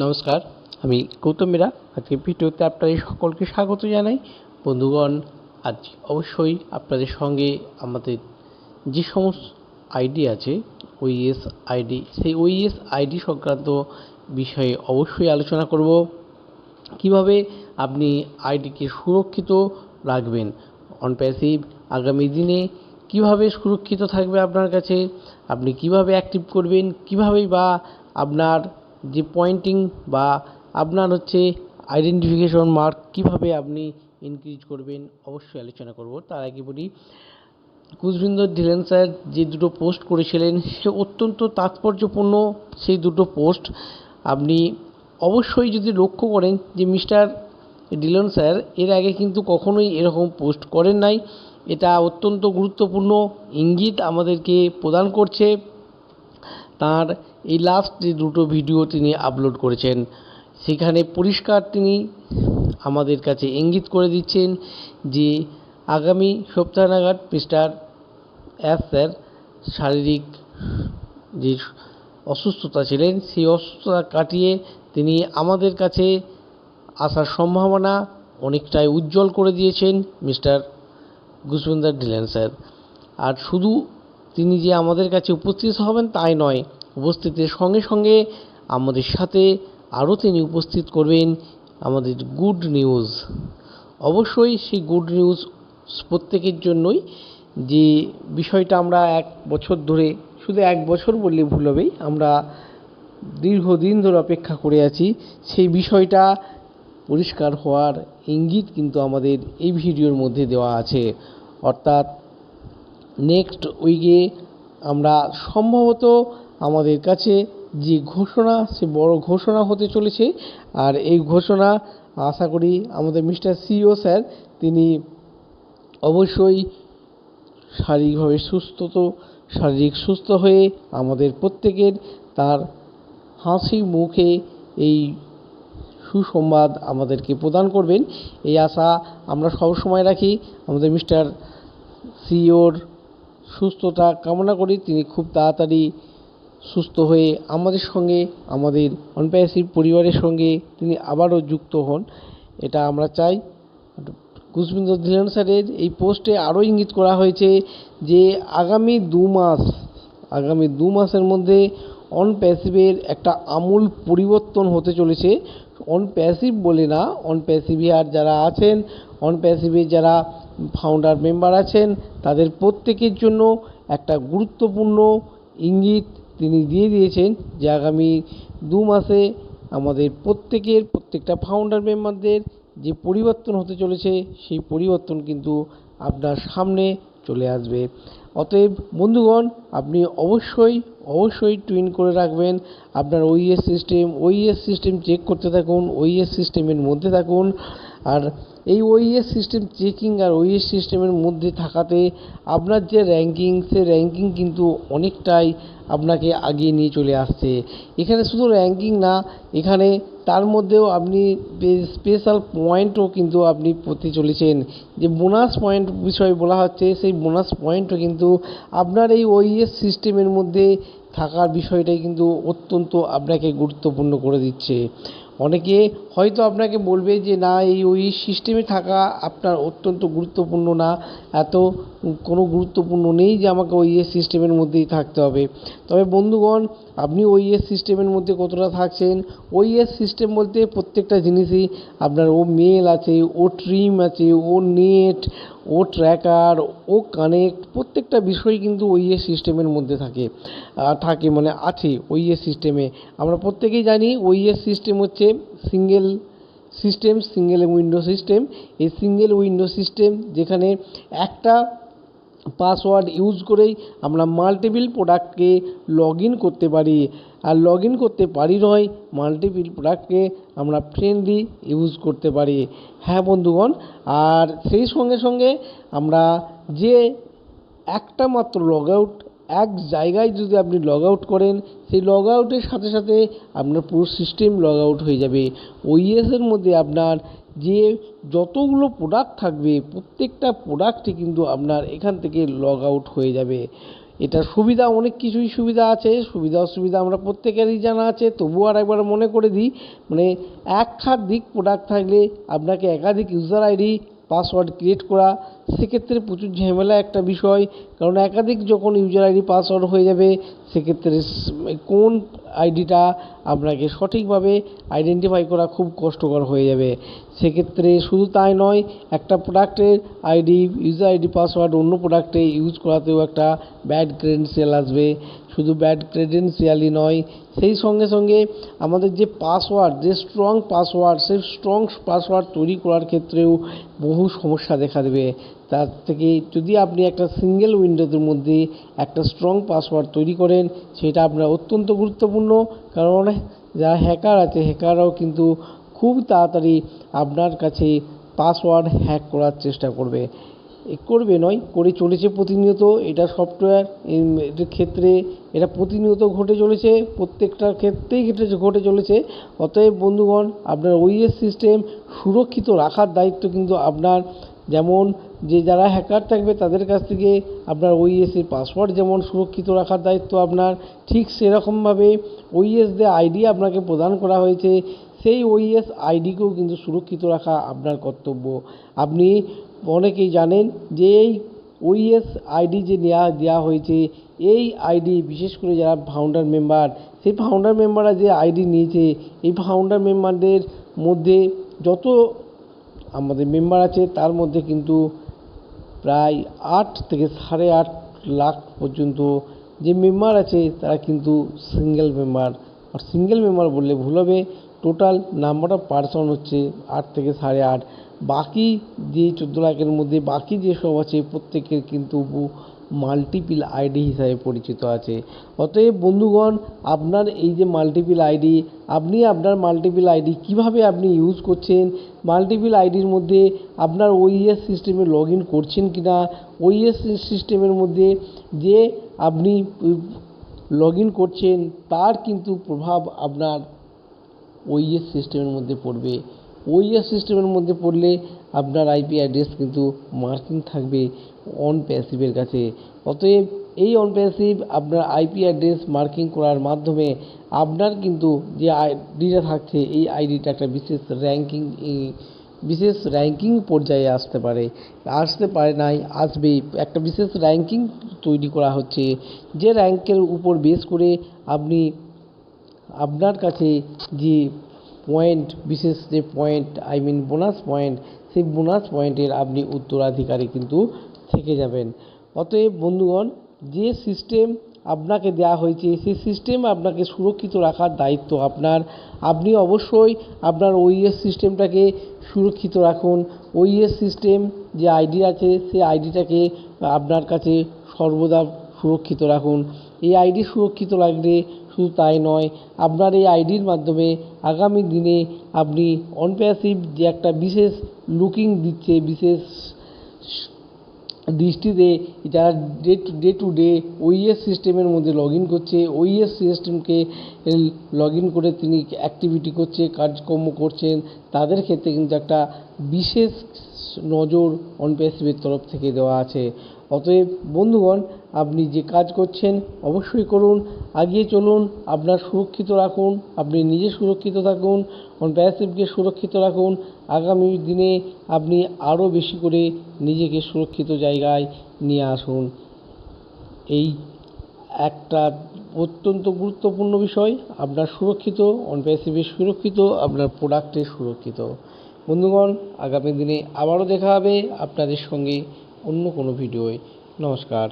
নমস্কার, আমি গৌতম মেরা। আজকে ভিডিওতে আপনাদের সকলকে স্বাগত জানাই। বন্ধুগণ, আজ অবশ্যই আপনাদের সঙ্গে আমাদের যে সমস্ত আইডি আছে ওইএস আইডি, সেই ওইএস আইডি সংক্রান্ত বিষয়ে অবশ্যই আলোচনা করব। কিভাবে আপনি আইডিকে সুরক্ষিত রাখবেন অন প্যাসিভ, আগামী দিনে কিভাবে সুরক্ষিত থাকবে আপনার কাছে, আপনি কিভাবে অ্যাক্টিভ করবেন, কিভাবে বা আপনার যে পয়েন্টিং বা আপনার আইডেন্টিফিকেশন মার্ক কিভাবে আপনি ইনক্রিজ করবেন, অবশ্যই আলোচনা করব। তার আগে বলি, কুশবিন্দর ধিলেন স্যার যে দুটো পোস্ট করেছিলেন সে অত্যন্ত তাৎপর্যপূর্ণ। সেই দুটো পোস্ট আপনি অবশ্যই যদি লক্ষ্য করেন যে মিস্টার ডিলন স্যার এর আগে কিন্তু কখনোই এরকম পোস্ট করেন নাই। এটা অত্যন্ত গুরুত্বপূর্ণ ইঙ্গিত আমাদেরকে প্রদান করছে। তার এই লাস্ট যে দুটো ভিডিও তিনি আপলোড করেছেন সেখানে পরিষ্কার তিনি আমাদের কাছে ইঙ্গিত করে দিচ্ছেন যে আগামী সপ্তাহ নাগাদ মিস্টার স্যার শারীরিক যে অসুস্থতা ছিলেন সেই অসুস্থতা কাটিয়ে তিনি আমাদের কাছে আসার সম্ভাবনা অনেকটাই উজ্জ্বল করে দিয়েছেন মিস্টার কুশবিন্দর ধিলেন স্যার। আর শুধু তিনি যে আমাদের কাছে উপস্থিত হবেন তাই নয়, উপস্থিতের সঙ্গে সঙ্গে আমাদের সাথে আরও তিনি উপস্থিত করবেন আমাদের গুড নিউজ। অবশ্যই সেই গুড নিউজ প্রত্যেকের জন্যই। যে বিষয়টা আমরা এক বছর ধরে, শুধু এক বছর বললে ভুল হবে, আমরা দীর্ঘদিন ধরে অপেক্ষা করে আছি, সেই বিষয়টা পরিষ্কার হওয়ার ইঙ্গিত কিন্তু আমাদের এই ভিডিওর মধ্যে দেওয়া আছে। অর্থাৎ নেক্সট উইকে আমরা সম্ভবত আমাদের কাছে যে ঘোষণা, সে বড় ঘোষণা হতে চলেছে। আর এই ঘোষণা আশা করি আমাদের মিস্টার সিইও স্যার তিনি অবশ্যই শারীরিক সুস্থ হয়ে আমাদের প্রত্যেকের তার হাসি মুখে এই সুসংবাদ আমাদেরকে প্রদান করবেন, এই আশা আমরা সবসময় রাখি। আমাদের মিস্টার সিইওর সুস্থতা কামনা করি, তিনি খুব তাড়াতাড়ি সুস্থ হয়ে আমাদের সঙ্গে, আমাদের অনপ্যাসিভ পরিবারের সঙ্গে তিনি আবারও যুক্ত হন, এটা আমরা চাই। কুশবিন্দর ধিলেন স্যারের এই পোস্টে আরও ইঙ্গিত করা হয়েছে যে আগামী দু মাসের মধ্যে অন প্যাসিভের একটা আমূল পরিবর্তন হতে চলেছে। অন প্যাসিভ বলে না, অন প্যাসিভিয়ার যারা আছেন, অন প্যাসিভের যারা ফাউন্ডার মেম্বার আছেন, তাদের প্রত্যেকের জন্য একটা গুরুত্বপূর্ণ ইঙ্গিত তিনি দিয়ে দিয়েছেন যে আগামী 2 মাসে আমাদের প্রত্যেকটা ফাউন্ডার মেম্বারদের যে পরিবর্তন হতে চলেছে সেই পরিবর্তন কিন্তু আপনার সামনে চলে আসবে। অতএব বন্ধুগণ, আপনি অবশ্যই টুইন করে রাখবেন আপনার ওইএস সিস্টেম চেক করতে থাকুন, ওইএস সিস্টেমের মধ্যে থাকুন। আর এই ওইএস সিস্টেম চেকিং আর ওইএস সিস্টেমের মধ্যে থাকাতে আপনার যে র্যাঙ্কিং, সে র্যাঙ্কিং কিন্তু অনেকটাই আপনাকে আগিয়ে নিয়ে চলে আসছে। এখানে শুধু র্যাঙ্কিং না, এখানে তার মধ্যেও আপনি স্পেশাল পয়েন্টও কিন্তু আপনি পেতে চলেছেন। যে বোনাস পয়েন্ট বিষয়ে বলা হচ্ছে, সেই বোনাস পয়েন্টও কিন্তু আপনার এই ওইএস সিস্টেমের মধ্যে থাকার বিষয়টাই কিন্তু অত্যন্ত আপনাকে গুরুত্বপূর্ণ করে দিচ্ছে। অনেকে হয়তো আপনাকে বলবে যে না, ওই সিস্টেমে থাকা আপনার অত্যন্ত গুরুত্বপূর্ণ না, এত কোনো গুরুত্বপূর্ণ নেই যে আমাকে ওইএস সিস্টেমের মধ্যেই থাকতে হবে। তবে বন্ধুগণ, আপনি ওইএস সিস্টেমের মধ্যে কতটা থাকছেন, ওইএস সিস্টেম বলতে প্রত্যেকটা জিনিসই আপনার, ও মেল আছে, ও ট্রিম আছে, ও নেট, ও ট্র্যাকার, ও কানেক্ট, প্রত্যেকটা বিষয় কিন্তু ওইএস সিস্টেমের মধ্যে মানে আছে। ওইএস সিস্টেমে আমরা প্রত্যেকেই জানি ওইএস সিস্টেম হচ্ছে সিঙ্গেল উইন্ডো সিস্টেম। এই সিঙ্গেল উইন্ডো সিস্টেম যেখানে একটা পাসওয়ার্ড ইউজ করেই আমরা মাল্টিপল প্রোডাক্টকে লগ ইন করতে পারি। আর লগ ইন করতে পারি নয়, মাল্টিপল প্রোডাক্টকে আমরা ফ্রেন্ডলি ইউজ করতে পারি। হ্যাঁ বন্ধুগণ, আর সেই সঙ্গে সঙ্গে আমরা যে একটা মাত্র লগ আউট, এক জায়গায় যদি আপনি লগ আউট করেন, সেই লগ আউটের সাথে সাথে আপনার পুরো সিস্টেম লগ আউট হয়ে যাবে। ওইএসের মধ্যে আপনার যে যতগুলো প্রোডাক্ট থাকবে প্রত্যেকটা প্রোডাক্টই কিন্তু আপনার এখান থেকে লগ আউট হয়ে যাবে। এটার সুবিধা অনেক কিছুই সুবিধা আছে, সুবিধা অসুবিধা আমরা প্রত্যেকেরই জানা আছে, তবুও আর একবার মনে করে দিই। মানে একাধিক প্রোডাক্ট থাকলে আপনাকে একাধিক ইউজার আইডি পাসওয়ার্ড ক্রিয়েট করা সেক্ষেত্রে প্রচুর ঝামেলা একটা বিষয়, কারণ একাধিক যখন ইউজার আইডি পাসওয়ার্ড হয়ে যাবে সেক্ষেত্রে কোন আইডিটা আপনাকে সঠিকভাবে আইডেন্টিফাই করা খুব কষ্টকর হয়ে যাবে। সেক্ষেত্রে শুধু তাই নয়, একটা প্রোডাক্টের আইডি ইউজার আইডি পাসওয়ার্ড অন্য প্রোডাক্টে ইউজ করাতেও একটা ব্যাড ক্রেডেনশিয়াল আসবে। শুধু ব্যাড ক্রেডেনশিয়ালই নয়, সেই সঙ্গে সঙ্গে আমাদের যে পাসওয়ার্ড, যে স্ট্রং পাসওয়ার্ড, সেই স্ট্রং পাসওয়ার্ড তৈরি করার ক্ষেত্রেও বহু সমস্যা দেখা দেবে। তার থেকে যদি আপনি একটা সিঙ্গেল উইন্ডোজের মধ্যে একটা স্ট্রং পাসওয়ার্ড তৈরি করেন, সেটা আপনার অত্যন্ত গুরুত্বপূর্ণ। কারণ যারা হ্যাকার আছে, হ্যাকাররাও কিন্তু খুব তাড়াতাড়ি আপনার কাছে পাসওয়ার্ড হ্যাক করার চেষ্টা করবে, করে চলেছে প্রতিনিয়ত। এটা সফটওয়্যার এটার ক্ষেত্রে এটা প্রতিনিয়ত ঘটে চলেছে, প্রত্যেকটা ক্ষেত্রেই ঘটে চলেছে। অতএব বন্ধুগণ, আপনার ওএস সিস্টেম সুরক্ষিত রাখার দায়িত্ব কিন্তু আপনার। যেমন যে যারা হ্যাকার থাকবে তাদের কাছ থেকে আপনার ওএসের পাসওয়ার্ড যেমন সুরক্ষিত রাখার দায়িত্ব আপনার, ঠিক সেরকমভাবে ওএস যে আইডি আপনাকে প্রদান করা হয়েছে সেই ওএস আইডিকেও কিন্তু সুরক্ষিত রাখা আপনার কর্তব্য। আপনি অনেকেই জানেন যে এই ওএস আইডি যে দেওয়া হয়েছে, এই আইডি বিশেষ করে যারা ফাউন্ডার মেম্বার, সেই ফাউন্ডার মেম্বাররা যে আইডি নিয়েছে, এই ফাউন্ডার মেম্বারদের মধ্যে যত আমাদের মেম্বার আছে তার মধ্যে কিন্তু প্রায় 8 থেকে 8.5 লাখ পর্যন্ত যে মেম্বার আছে তারা কিন্তু সিঙ্গেল মেম্বার। আর সিঙ্গেল মেম্বার বললে ভুল হবে, টোটাল নাম্বার অফ পার্সন হচ্ছে 8 থেকে 8.5। বাকি যে 14 লাখের মধ্যে বাকি যেসব আছে প্রত্যেকের কিন্তু মাল্টিপল আইডি হিসাবে পরিচিত আছে। অতএব বন্ধুগণ, আপনার এই যে মাল্টিপল আইডি, আপনি আপনার মাল্টিপল আইডি কীভাবে আপনি ইউজ করছেন, মাল্টিপল আইডির মধ্যে আপনার ওএস সিস্টেমে লগ ইন করছেন কি না, ওএস সিস্টেমের মধ্যে যে আপনি লগ ইন করছেন তার কিন্তু প্রভাব আপনার ওএস সিস্টেমের মধ্যে পড়বে। ওএস সিস্টেমের মধ্যে পড়লে আপনার আইপি অ্যাড্রেস কিন্তু মার্কিং থাকবে অন প্যাসিভের কাছে। অতএব এই অন প্যাসিভ আপনার আইপি অ্যাড্রেস মার্কিং করার মাধ্যমে আপনার কিন্তু যে আইডিটা থাকছে এই আইডিটা একটা বিশেষ র্যাঙ্কিং পর্যায়ে আসতে পারে নাই, আসবে। একটা বিশেষ র্যাঙ্কিং তৈরি করা হচ্ছে, যে র্যাঙ্কের উপর বেস করে আপনি আপনার কাছে যে পয়েন্ট, বিশেষ যে পয়েন্ট বোনাস পয়েন্ট, সেই বোনাস পয়েন্টের আপনি উত্তরাধিকারী কিন্তু থেকে যাবেন। অতএব বন্ধুগণ, যে সিস্টেম আপনাকে দেওয়া হয়েছে সেই সিস্টেম আপনাকে সুরক্ষিত রাখার দায়িত্ব আপনার। আপনি অবশ্যই আপনার ওএস সিস্টেমটাকে সুরক্ষিত রাখুন। ওএস সিস্টেম যে আইডি আছে সেই আইডিটাকে আপনার কাছে সর্বদা সুরক্ষিত রাখুন। এই আইডি সুরক্ষিত রাখলে শুধু তাই নয়, আপনার এই আইডির মাধ্যমে আগামী দিনে আপনি অন প্যাসিভ যে একটা বিশেষ লুকিং দিচ্ছে, বিশেষ দৃষ্টিতে যারা ডে টু ডে ওএস সিস্টেমের মধ্যে লগ ইন করছে, ওএস সিস্টেমকে লগ ইন করে তিনি অ্যাক্টিভিটি করছে, কাজকর্ম করছেন, তাদের ক্ষেত্রে কিন্তু একটা বিশেষ নজর অন প্যাসিভের তরফ থেকে দেওয়া আছে। অতএব বন্ধুগণ, আপনি যে কাজ করছেন অবশ্যই করুন, এগিয়ে চলুন, আপনার সুরক্ষিত রাখুন, আপনি নিজে সুরক্ষিত থাকুন, অন প্যাসিভকে সুরক্ষিত রাখুন। আগামী দিনে আপনি আরও বেশি করে নিজেকে সুরক্ষিত জায়গায় নিয়ে আসুন। এই একটা অত্যন্ত গুরুত্বপূর্ণ বিষয়, আপনার সুরক্ষিত, অন প্যাসিভে সুরক্ষিত, আপনার প্রোডাক্টে সুরক্ষিত। বন্ধুগণ, আগামী দিনে আবারও দেখা হবে আপনাদের সঙ্গে অন্য কোনো ভিডিওয়। নমস্কার।